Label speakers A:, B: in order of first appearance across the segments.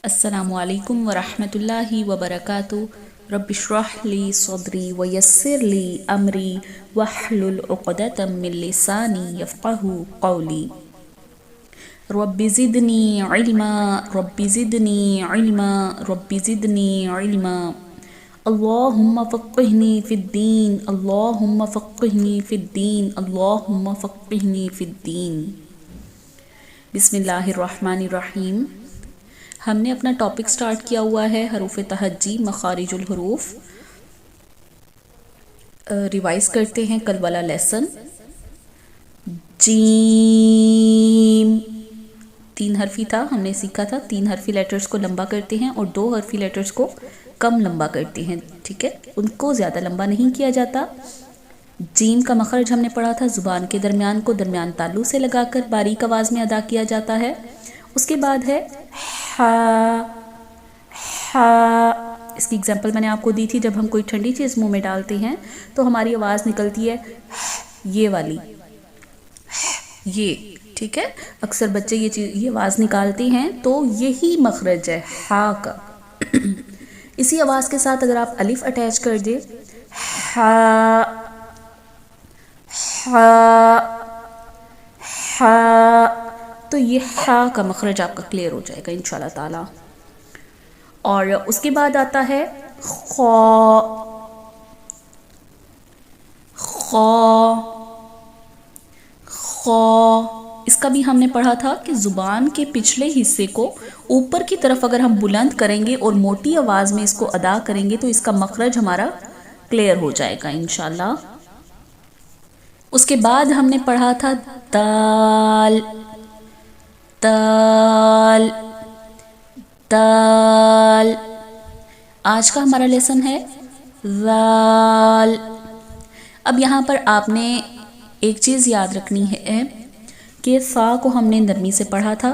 A: अस्सलामु अलैकुम वरहमतुल्लाहि वबरकातुहू। रब्बि इश्रह ली सदरी वयस्सिर ली अमरी वहलुल उक़दतम मिन लिसानी यफ़क़हू क़ौली। Rabbi ज़िदनी इल्मा rabbi ज़िदनी इल्मा rabbi ज़िदनी इल्मा। अल्लाहुम्मा फ़क़्क़िहनी फ़िद्दीन अल्लाहुम्मा फ़क़्क़िहनी फ़िद्दीन अल्लाहुम्मा फ़क़्क़िहनी फ़िद्दीन। बिस्मिल्लाहिर्रहमानिर्रहीम। हमने अपना टॉपिक स्टार्ट किया हुआ है हरूफ तहज्जी मखारिजुल हुरूफ। रिवाइज करते हैं कल वाला लेसन। जीम 3 हरफी था, हमने सीखा था 3 हरफी लेटर्स को लंबा करते हैं और 2 हरफी लेटर्स को कम लंबा करते हैं। ठीक है, उनको ज़्यादा लंबा नहीं किया जाता। जीम का मखरज हमने पढ़ा था, ज़ुबान के दरमियान को दरमियान तालू से लगाकर बारीक आवाज़ में अदा किया जाता है। उसके बाद है हा। इसकी एग्जांपल मैंने आपको दी थी, जब हम कोई ठंडी चीज़ मुंह में डालते हैं तो हमारी आवाज़ निकलती है ये वाली, ये। ठीक है, अक्सर बच्चे ये आवाज़ निकालते हैं तो यही मखरज है हा का। इसी आवाज़ के साथ अगर आप अलिफ अटैच कर दे हा हा हा, तो ये हा का मखरज आपका क्लियर हो जाएगा इंशाल्लाह ताला। और उसके बाद आता है खौ। खौ खौ, इसका भी हमने पढ़ा था कि ज़ुबान के पिछले हिस्से को ऊपर की तरफ अगर हम बुलंद करेंगे और मोटी आवाज़ में इसको अदा करेंगे तो इसका मखरज हमारा क्लियर हो जाएगा इंशाल्लाह। उसके बाद हमने पढ़ा था दाल। दाल दाल। आज का हमारा लेसन है दाल। अब यहाँ पर आपने एक चीज़ याद रखनी है कि सा को हमने नरमी से पढ़ा था।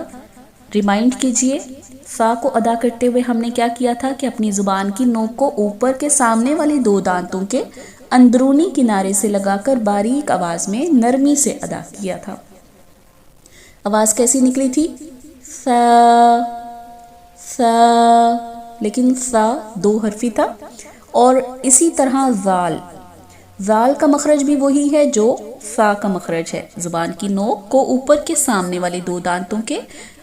A: रिमाइंड कीजिए, सा को अदा करते हुए हमने क्या किया था कि अपनी ज़ुबान की नोक को ऊपर के सामने वाले 2 दांतों के अंदरूनी किनारे से लगाकर बारीक आवाज़ में नरमी से अदा किया था। आवाज़ कैसी निकली थी? सा सा, लेकिन सा 2 हरफी था। और इसी तरह जाल। जाल का मखरज भी वही है जो सा का मखरज है। ज़ुबान की नोक को ऊपर के सामने वाले 2 दांतों के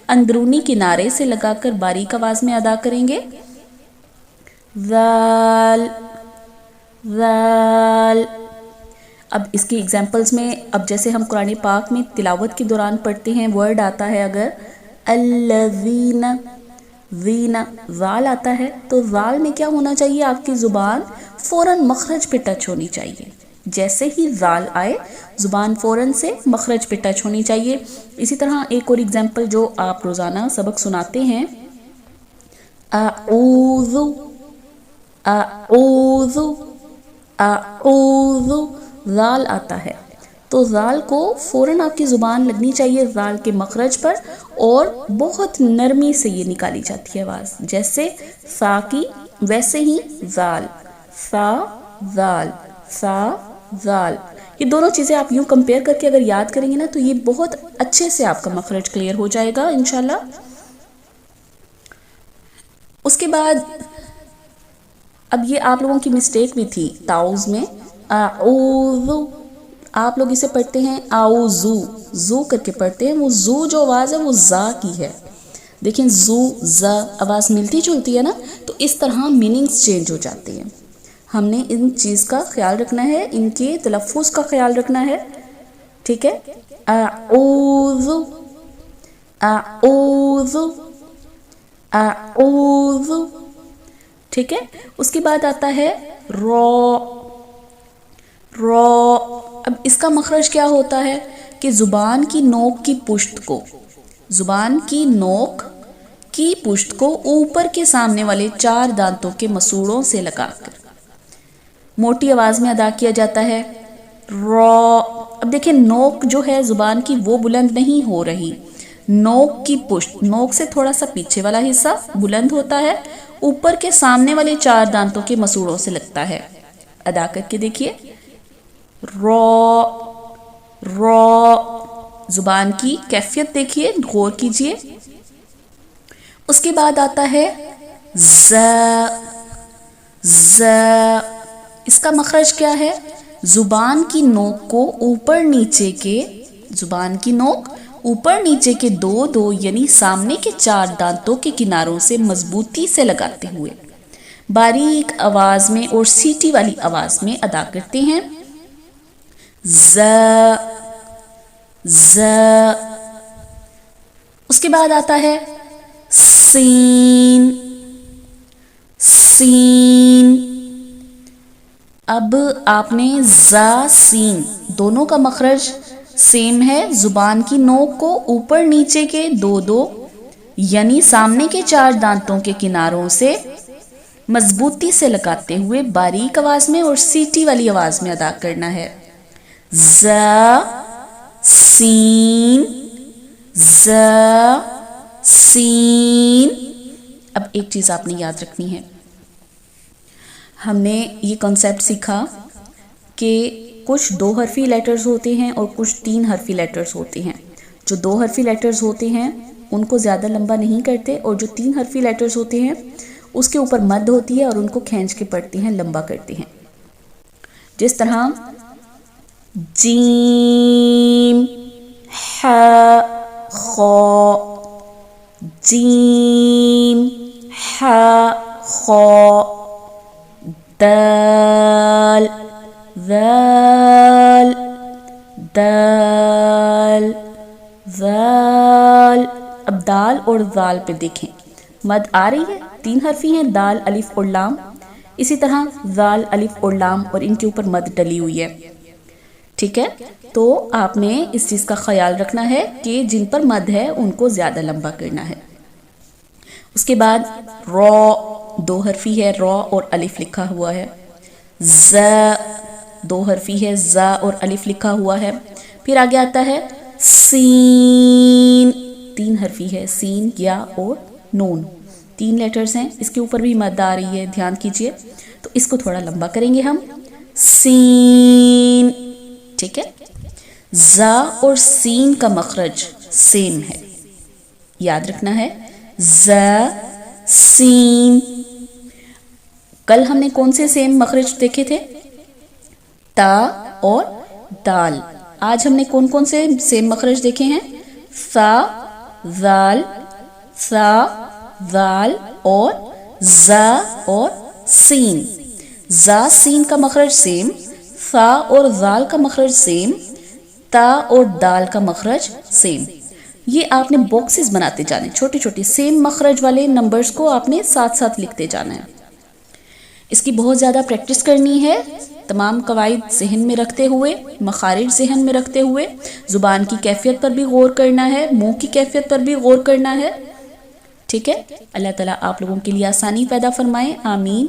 A: अंदरूनी किनारे से लगाकर बारीक आवाज़ में अदा करेंगे जाल जाल। अब इसकी एग्जांपल्स में, अब जैसे हम कुरान पाक में तिलावत के दौरान पढ़ते हैं, वर्ड आता है अगर अल्लज़ीना, ज़ीना, ज़ाल आता है तो ज़ाल में क्या होना चाहिए? आपकी ज़ुबान फ़ौरन मखरज पे टच होनी चाहिए। जैसे ही ज़ाल आए ज़ुबान फ़ौरन से मखरज पे टच होनी चाहिए। इसी तरह एक और एग्जांपल जो आप रोज़ाना सबक सुनाते हैं, आऊज़ु आऊज़ु आऊज़ु, ज़ाल आता है तो ज़ाल को फ़ौरन आपकी ज़ुबान लगनी चाहिए ज़ाल के मखरज पर, और बहुत नरमी से ये निकाली जाती है आवाज़। जैसे सा की वैसे ही ज़ाल, सा ज़ाल, सा ज़ाल। ये दोनों चीज़ें आप यूँ कंपेयर करके अगर याद करेंगे ना तो ये बहुत अच्छे से आपका मखरज क्लियर हो जाएगा इंशाल्लाह। उसके बाद अब ये आप लोगों की मिस्टेक भी थी ताउज़ में, आऊज़ु आप लोग इसे पढ़ते हैं आऊज़ू, जू करके पढ़ते हैं। वो जू जो आवाज़ है वो जा की है। देखें जू जा आवाज़ मिलती जुलती है ना, तो इस तरह मीनिंग्स चेंज हो जाते हैं। हमने इन चीज़ का ख्याल रखना है, इनके तलफ़ुज़ का ख्याल रखना है। ठीक है, आऊज़ु आऊज़ु आऊज़ु। ठीक है, उसके बाद आता है रॉ। रॉ, अब इसका मखरज क्या होता है कि ज़ुबान की नोक की पुश्त को, ज़ुबान की नोक की पुश्त को ऊपर के सामने वाले 4 दांतों के मसूड़ों से लगाकर मोटी आवाज़ में अदा किया जाता है रॉ। अब देखिए नोक जो है ज़ुबान की वो बुलंद नहीं हो रही, नोक की पुश्त, नोक से थोड़ा सा पीछे वाला हिस्सा बुलंद होता है, ऊपर के सामने वाले 4 दांतों के मसूड़ों से लगता है। अदा करके देखिए रॉ रॉ। ज़ुबान की कैफियत देखिए, गौर कीजिए। اس کے بعد آتا ہے ز، ز، اس کا مخرج کیا ہے؟ زبان کی نوک کو اوپر نیچے کے، زبان کی نوک اوپر نیچے کے دو یعنی سامنے کے 4 دانتوں کے کناروں سے مضبوطی سے لگاتے ہوئے باریک آواز میں اور سیٹی والی آواز میں ادا کرتے ہیں۔ ز، ز، اس کے بعد آتا ہے سین، سین۔ اب آپ نے زا سین دونوں کا مخرج سیم ہے، زبان کی نوک کو اوپر نیچے کے دو یعنی سامنے کے 4 دانتوں کے کناروں سے مضبوطی سے لگاتے ہوئے باریک آواز میں اور سیٹی والی آواز میں ادا کرنا ہے۔ ز، سین، ز، سین۔ اب ایک چیز آپ نے یاد رکھنی ہے، ہم نے یہ کنسیپٹ سیکھا کہ کچھ 2 حرفی لیٹرز ہوتے ہیں اور کچھ 3 حرفی لیٹرز ہوتے ہیں۔ جو 2 حرفی لیٹرز ہوتے ہیں ان کو زیادہ لمبا نہیں کرتے، اور جو 3 حرفی لیٹرز ہوتے ہیں اس کے اوپر مد ہوتی ہے اور ان کو کھینچ کے پڑھتے ہیں، لمبا کرتے ہیں۔ جس طرح جیم، ح، خ، جیم، ح، خ، دال، ذال، دال، ذال۔ اب دال اور ذال پہ دیکھیں، مد آ رہی ہے، 3 حرفی ہیں، دال، الف اور لام۔ اسی طرح ذال، الف اور لام، اور ان کے اوپر مد ڈلی ہوئی ہے، ٹھیک ہے؟ تو آپ نے اس چیز کا خیال رکھنا ہے کہ جن پر مد ہے ان کو زیادہ لمبا کرنا ہے۔ اس کے بعد را، 2 حرفی ہے، را اور الف لکھا ہوا ہے۔ ز، 2 حرفی ہے، زا اور الف لکھا ہوا ہے۔ پھر آگے آتا ہے سین، 3 حرفی ہے، سین، یا اور نون، 3 لیٹرز ہیں، اس کے اوپر بھی مد آ رہی ہے، دھیان کیجئے۔ تو اس کو تھوڑا لمبا کریں گے ہم، سین، ٹھیک ہے؟ زا اور سین کا مخرج سیم ہے، یاد رکھنا ہے، زا، سین۔ کل ہم نے کون سے سیم مخرج دیکھے تھے؟ تا اور دال۔ آج ہم نے کون سے سیم مخرج دیکھے ہیں؟ سا، ذال، سا، ذال اور زا اور سین۔ زا سین کا مخرج سیم، سا اور ذال کا مخرج سیم، تا اور دال کا مخرج سیم۔ یہ آپ نے باکسز بناتے جانے، چھوٹے چھوٹے سیم مخرج والے نمبرز کو آپ نے ساتھ ساتھ لکھتے جانا ہے۔ اس کی بہت زیادہ پریکٹس کرنی ہے، تمام قواعد ذہن میں رکھتے ہوئے، مخارج ذہن میں رکھتے ہوئے، زبان کی کیفیت پر بھی غور کرنا ہے، منہ کی کیفیت پر بھی غور کرنا ہے، ٹھیک ہے؟ اللہ تعالیٰ آپ لوگوں کے لیے آسانی پیدا فرمائے، آمین۔